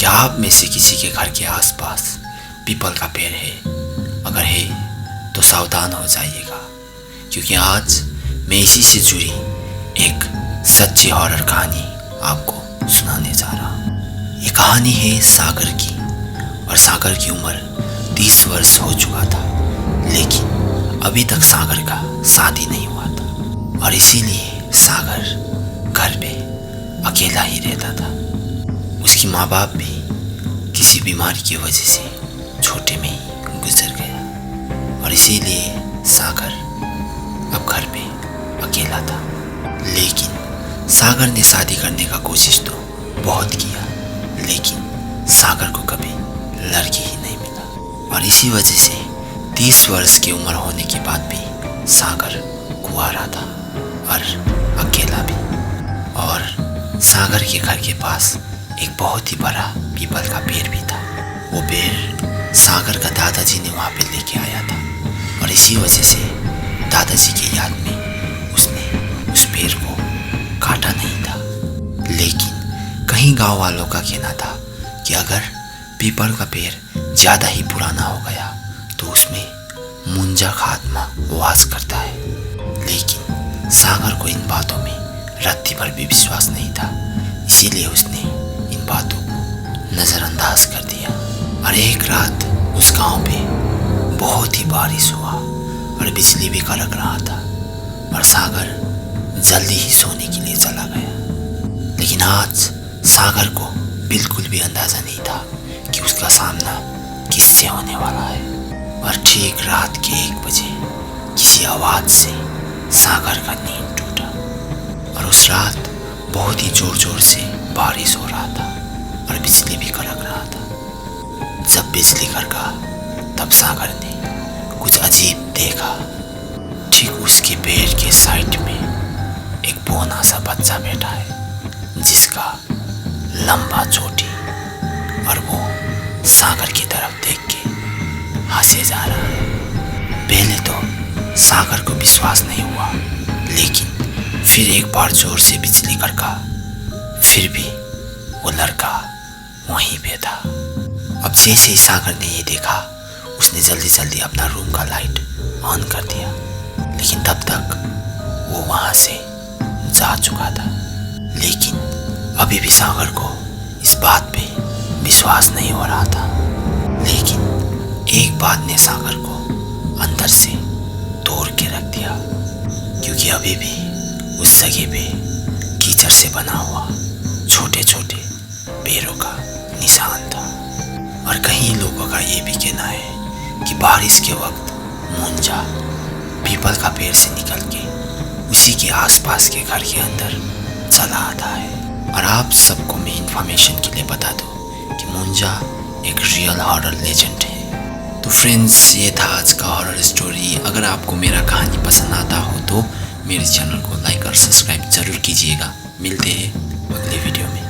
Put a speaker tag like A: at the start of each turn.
A: क्या आप में से किसी के घर के आसपास पीपल का पेड़ है? अगर है तो सावधान हो जाइएगा, क्योंकि आज मैं इसी से जुड़ी एक सच्ची हॉरर कहानी आपको सुनाने जा रहा हूँ। ये कहानी है सागर की, और सागर की उम्र 30 वर्ष हो चुका था, लेकिन अभी तक सागर का शादी नहीं हुआ था, और इसीलिए सागर घर पे अकेला ही रहता था। उसकी माँ बाप भी किसी बीमारी की वजह से छोटे में ही गुजर गया, और इसीलिए सागर अब घर पे अकेला था। लेकिन सागर ने शादी करने का कोशिश तो बहुत किया, लेकिन सागर को कभी लड़की ही नहीं मिला, और इसी वजह से 30 वर्ष की उम्र होने के बाद भी सागर कुंवारा था और अकेला भी। और सागर के घर के पास एक बहुत ही बड़ा पीपल का पेड़ भी था। वो पेड़ सागर का दादाजी ने वहाँ पे लेके आया था, और इसी वजह से दादाजी की याद में उसने उस पेड़ को काटा नहीं था। लेकिन कहीं गांव वालों का कहना था कि अगर पीपल का पेड़ ज़्यादा ही पुराना हो गया तो उसमें मुंजा का आत्मा वास करता है। लेकिन सागर को इन बातों में रत्ती भर भी विश्वास नहीं था, इसीलिए उसने इन बातों को नज़रअंदाज कर दिया। और एक रात उस गांव पे बहुत ही बारिश हुआ और बिजली भी कड़क रहा था, और सागर जल्दी ही सोने के लिए चला गया। लेकिन आज सागर को बिल्कुल भी अंदाज़ा नहीं था कि उसका सामना किससे होने वाला है। और ठीक रात के 1 बजे किसी आवाज़ से सागर का नींद टूटा, और उस रात बहुत ही ज़ोर ज़ोर से बारिश हो रहा था और बिजली भी कड़क रहा था। जब बिजली कड़का तब सागर ने कुछ अजीब देखा। ठीक उसके पेड़ के साइड में एक बोना सा बच्चा बैठा है, जिसका लंबा चोटी, और वो सागर की तरफ देख के हंसे जा रहा है। पहले तो सागर को विश्वास नहीं हुआ, लेकिन फिर एक बार जोर से बिजली कड़का, फिर भी वो लड़का वहीं पे था। अब जैसे ही सागर ने ये देखा, उसने जल्दी जल्दी अपना रूम का लाइट ऑन कर दिया, लेकिन तब तक वो वहाँ से जा चुका था। लेकिन अभी भी सागर को इस बात पे विश्वास नहीं हो रहा था। लेकिन एक बात ने सागर को अंदर से तोड़ के रख दिया, क्योंकि अभी भी उस जगह पे कीचड़ से बना हुआ छोटे छोटे पैरों का निशान था। और कई लोगों का ये भी कहना है कि बारिश के वक्त मुंजा पीपल का पेड़ से निकल के उसी के आसपास के घर के अंदर चला आता है। और आप सबको मैं इन्फॉर्मेशन के लिए बता दूं कि मुंजा एक रियल हॉरर लेजेंड है। तो फ्रेंड्स, ये था आज का हॉरर स्टोरी। अगर आपको मेरा कहानी पसंद आता हो तो मेरे चैनल को लाइक और सब्सक्राइब ज़रूर कीजिएगा। मिलते हैं अगले वीडियो में।